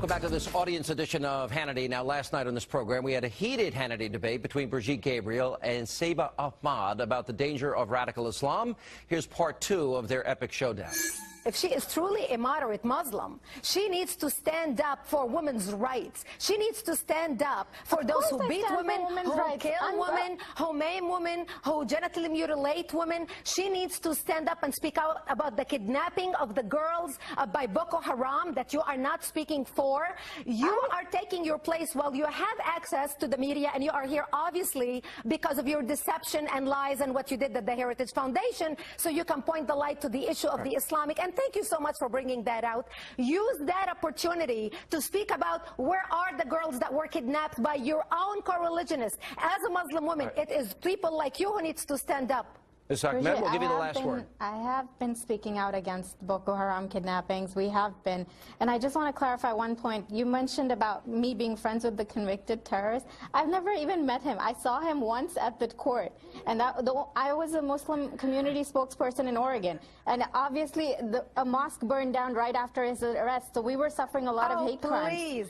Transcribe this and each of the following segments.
Welcome back to this audience edition of Hannity. Now, last night on this program, we had a heated Hannity debate between Brigitte Gabriel and Saba Ahmad about the danger of radical Islam. Here's part 2 of their epic showdown. If she is truly a moderate Muslim, she needs to stand up for women's rights. She needs to stand up for those who beat women, who kill women, who maim women, who genitally mutilate women. She needs to stand up and speak out about the kidnapping of the girls by Boko Haram that you are not speaking for. You are taking your place while you have access to the media, and you are here obviously because of your deception and lies and what you did at the Heritage Foundation, so you can point the light to the issue of the Islamic. And thank you so much for bringing that out. Use that opportunity to speak about where are the girls that were kidnapped by your own co-religionists. As a Muslim woman, it is people like you who needs to stand up. Ms. Ahmed, we'll give you the last word. I have been speaking out against Boko Haram kidnappings. We have been. And I just want to clarify one point. You mentioned about me being friends with the convicted terrorist. I've never even met him. I saw him once at the court. And I was a Muslim community spokesperson in Oregon. And obviously, a mosque burned down right after his arrest. So we were suffering a lot of hate crimes. Please.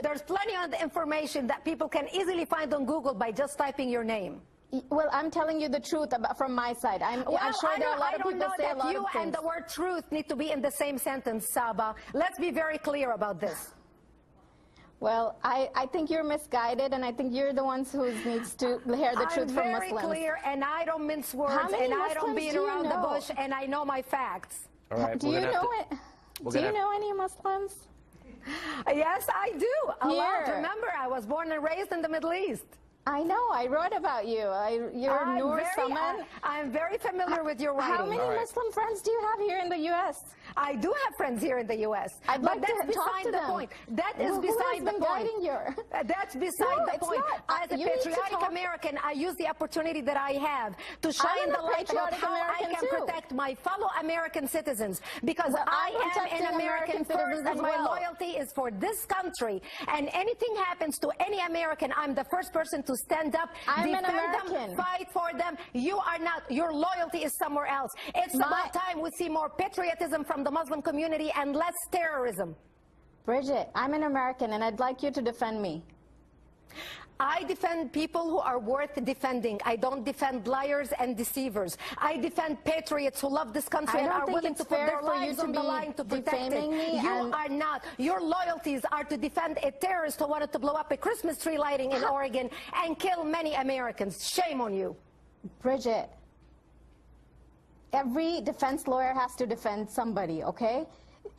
There's plenty of information that people can easily find on Google by just typing your name. Well, I'm telling you the truth from my side. I'm sure there are a lot of people say a lot of things. You and the word truth need to be in the same sentence, Saba. Let's be very clear about this. Well, I think you're misguided, and I think you're the ones who needs to hear the truth from Muslims. I'm very clear, and I don't mince words, and I don't beat around the bush, and I know my facts. All right, do you know any Muslims? Yes, I do. A lot. Here. Remember, I was born and raised in the Middle East. I know. I wrote about you. You're Noor Saman. I'm very familiar with your writing. How many Muslim friends do you have here in the U.S.? I do have friends here in the U.S. I'd like to talk to them. Point. That is beside the point. That's beside the point. As a patriotic American, I use the opportunity that I have to shine the light about how I can protect my fellow American citizens, because I am an American first, and my loyalty is for this country. And anything happens to any American, I'm the first person to stand up, defend them, fight for them. You are not. Your loyalty is somewhere else. It's about time we see more patriotism from the Muslim community and less terrorism. Brigitte, I'm an American, and I'd like you to defend me. I defend people who are worth defending. I don't defend liars and deceivers. I defend patriots who love this country and are willing to put their lives on the line to protect it. You are not. Your loyalties are to defend a terrorist who wanted to blow up a Christmas tree lighting in Oregon and kill many Americans. Shame on you. Brigitte, every defense lawyer has to defend somebody, okay?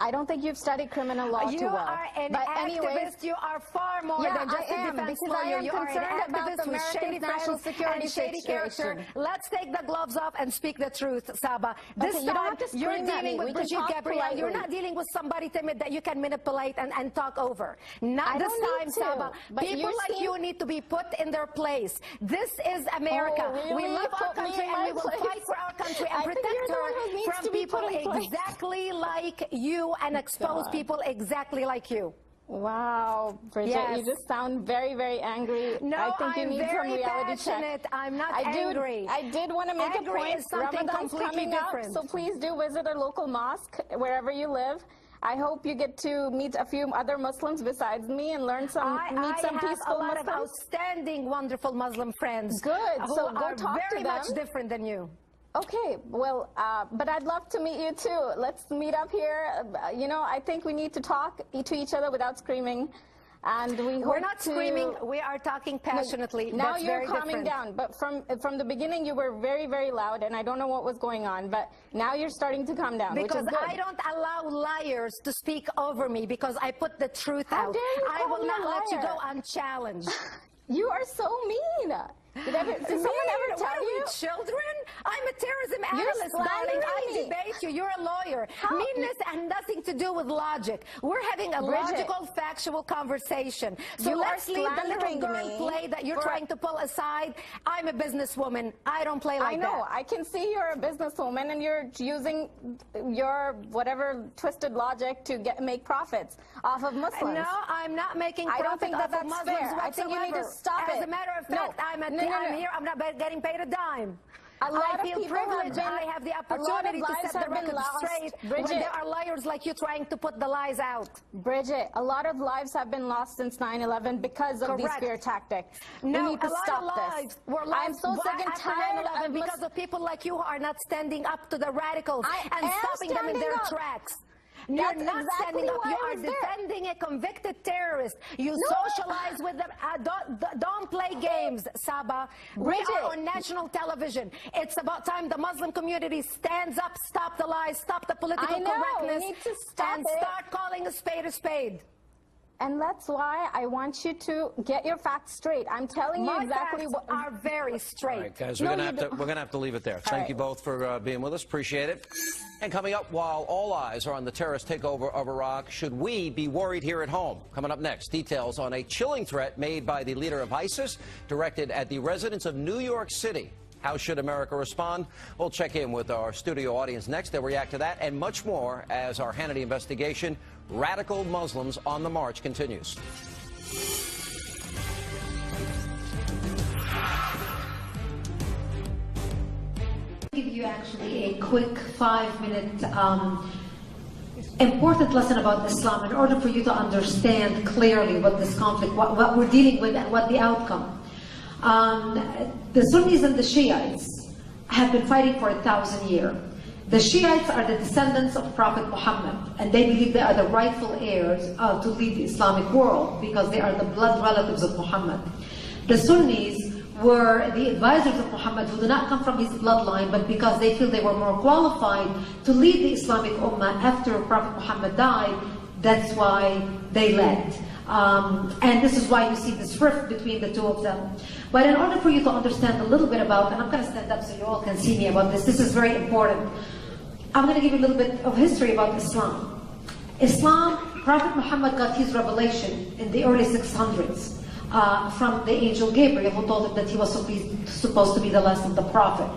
I don't think you've studied criminal law too well. You are an activist. You are far more than just a defense lawyer. You are an activist with shady national security and shady character. Let's take the gloves off and speak the truth, Saba. This time, you're dealing with Brigitte Gabriel. You're not dealing with somebody timid that you can manipulate and talk over. Not this time, Saba. People like you need to be put in their place. This is America. We love our country, and we will fight for our country and protect her from people exactly like you, and expose people exactly like you. Wow, Brigitte, you just sound very, very angry. No, I think you need some reality check. I'm not angry. I did want to make a point. Ramadan's coming up, so please do visit a local mosque wherever you live. I hope you get to meet a few other Muslims besides me and learn meet some peaceful Muslims. I have a lot of outstanding, wonderful Muslim friends. Good. So go talk to them. Very much different than you. Okay, well, but I'd love to meet you too. Let's meet up here. You know, I think we need to talk to each other without screaming. And we're not screaming. We are talking passionately. Now you're calming down. But from the beginning, you were very, very loud, and I don't know what was going on. But now you're starting to calm down, because which is good. I don't allow liars to speak over me, because I put the truth out. I will not let you go unchallenged. You are so mean. Did someone ever tell you? Children? I'm a terrorism analyst, darling. I debate you. You're a lawyer. Meanness has nothing to do with logic. We're having a logical, factual conversation. So let's leave the little girl play that you're trying to pull aside. I'm a businesswoman. I don't play like that. I know. I can see you're a businesswoman, and you're using your whatever twisted logic to make profits off of Muslims. No, I'm not making profits. I don't think that that's fair. I think you need to stop it. As a matter of fact, I'm here. I'm not getting paid a dime. I feel privileged. I have the opportunity to set the record straight when there are liars like you trying to put the lies out. Bridget, a lot of lives have been lost since 9/11 because of these fear tactics. No, we need to a lot stop of lives were lost. I'm so sick and tired of because of people like you who are not standing up to the radicals and stopping them in their tracks. You're not standing up. You are defending a convicted terrorist. You socialize with them. Don't play games, Saba. We are on national television. It's about time the Muslim community stands up, stop the lies, stop the political correctness, we need to stop and start calling a spade a spade. And that's why I want you to get your facts straight. I'm telling you exactly what are very straight. All right, guys, we're gonna have to leave it there. Thank you both for being with us. Appreciate it. And coming up, while all eyes are on the terrorist takeover of Iraq, should we be worried here at home? Coming up next, details on a chilling threat made by the leader of ISIS, directed at the residents of New York City. How should America respond? We'll check in with our studio audience next. They'll react to that and much more as our Hannity investigation, Radical Muslims on the March, continues. Give you actually a quick 5-minute important lesson about Islam in order for you to understand clearly what this conflict, what we're dealing with and what the outcome. The Sunnis and the Shiites have been fighting for 1,000 years. The Shiites are the descendants of Prophet Muhammad, and they believe they are the rightful heirs to lead the Islamic world because they are the blood relatives of Muhammad. The Sunnis were the advisors of Muhammad who do not come from his bloodline, but because they feel they were more qualified to lead the Islamic Ummah after Prophet Muhammad died, that's why they led. And this is why you see this rift between the two of them. But in order for you to understand a little bit about, and I'm going to stand up so you all can see me about this, this is very important. I'm going to give you a little bit of history about Islam. Islam, Prophet Muhammad got his revelation in the early 600s from the angel Gabriel, who told him that he was supposed to be the last of the prophet.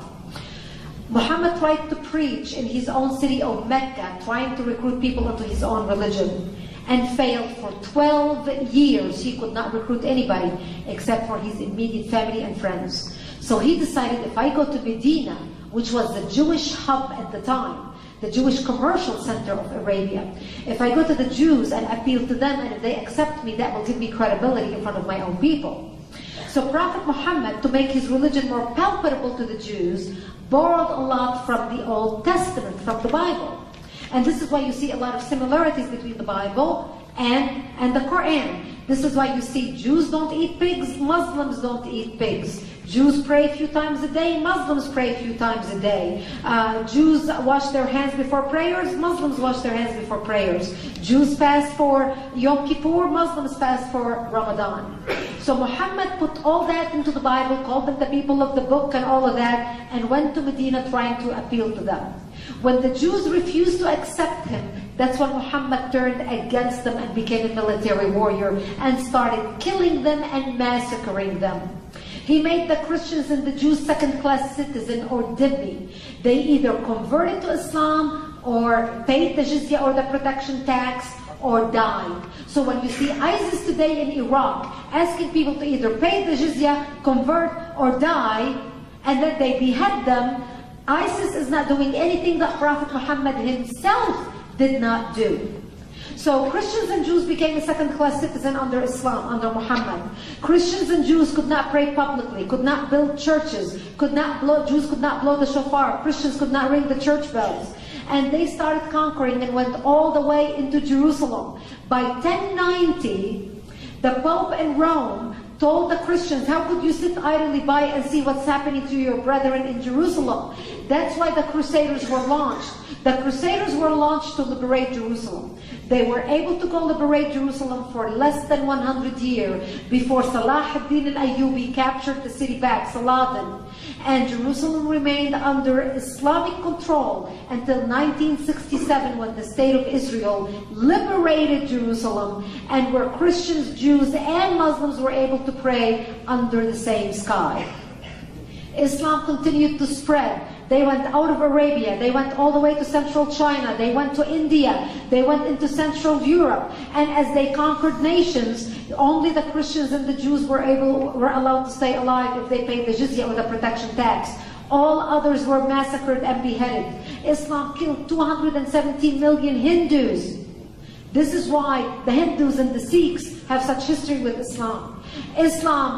Muhammad tried to preach in his own city of Mecca, trying to recruit people into his own religion, and failed for 12 years. He could not recruit anybody except for his immediate family and friends. So he decided, if I go to Medina, which was the Jewish hub at the time, the Jewish commercial center of Arabia, if I go to the Jews and appeal to them, and if they accept me, that will give me credibility in front of my own people. So Prophet Muhammad, to make his religion more palpable to the Jews, borrowed a lot from the Old Testament, from the Bible. And this is why you see a lot of similarities between the Bible and the Quran. This is why you see Jews don't eat pigs, Muslims don't eat pigs. Jews pray a few times a day, Muslims pray a few times a day. Jews wash their hands before prayers, Muslims wash their hands before prayers. Jews fast for Yom Kippur, Muslims fast for Ramadan. So Muhammad put all that into the Bible, called them the people of the book and all of that, and went to Medina trying to appeal to them. When the Jews refused to accept him, that's when Muhammad turned against them and became a military warrior and started killing them and massacring them. He made the Christians and the Jews second-class citizen, or dhimmi. They either converted to Islam or paid the jizya or the protection tax or died. So when you see ISIS today in Iraq asking people to either pay the jizya, convert, or die, and then they behead them, ISIS is not doing anything that Prophet Muhammad himself did not do. So Christians and Jews became a second-class citizen under Islam, under Muhammad. Christians and Jews could not pray publicly, could not build churches, Jews could not blow the shofar, Christians could not ring the church bells. And they started conquering and went all the way into Jerusalem. By 1090, the Pope in Rome told the Christians, how could you sit idly by and see what's happening to your brethren in Jerusalem? That's why the Crusaders were launched. The Crusaders were launched to liberate Jerusalem. They were able to go liberate Jerusalem for less than 100 years before Salah ad-Din al-Ayyubi captured the city back, Saladin. And Jerusalem remained under Islamic control until 1967, when the State of Israel liberated Jerusalem, and where Christians, Jews, and Muslims were able to pray under the same sky. Islam continued to spread. They went out of Arabia, they went all the way to central China, they went to India, they went into Central Europe, and as they conquered nations, only the Christians and the Jews were allowed to stay alive if they paid the jizya or the protection tax. All others were massacred and beheaded. Islam killed 217 million Hindus. This is why the Hindus and the Sikhs have such history with Islam. Islam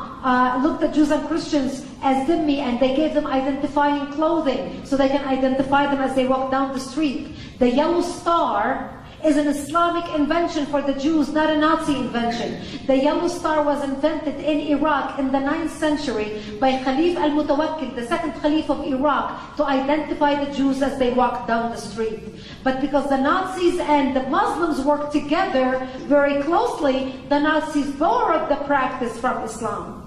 looked at Jews and Christians as dhimmi, and they gave them identifying clothing so they can identify them as they walk down the street. The yellow star is an Islamic invention for the Jews, not a Nazi invention. The yellow star was invented in Iraq in the 9th century by Khalif al-Mutawakkil, the second Khalif of Iraq, to identify the Jews as they walked down the street. But because the Nazis and the Muslims worked together very closely, the Nazis borrowed the practice from Islam.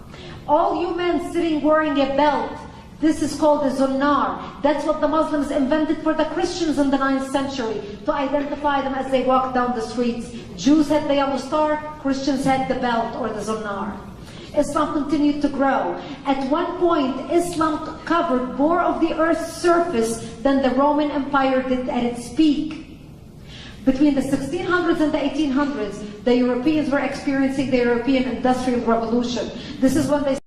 All you men sitting wearing a belt, this is called a zunnar. That's what the Muslims invented for the Christians in the 9th century, to identify them as they walk down the streets. Jews had the yellow star, Christians had the belt or the zunnar. Islam continued to grow. At one point, Islam covered more of the earth's surface than the Roman Empire did at its peak. Between the 1600s and the 1800s, the Europeans were experiencing the European Industrial Revolution. This is when they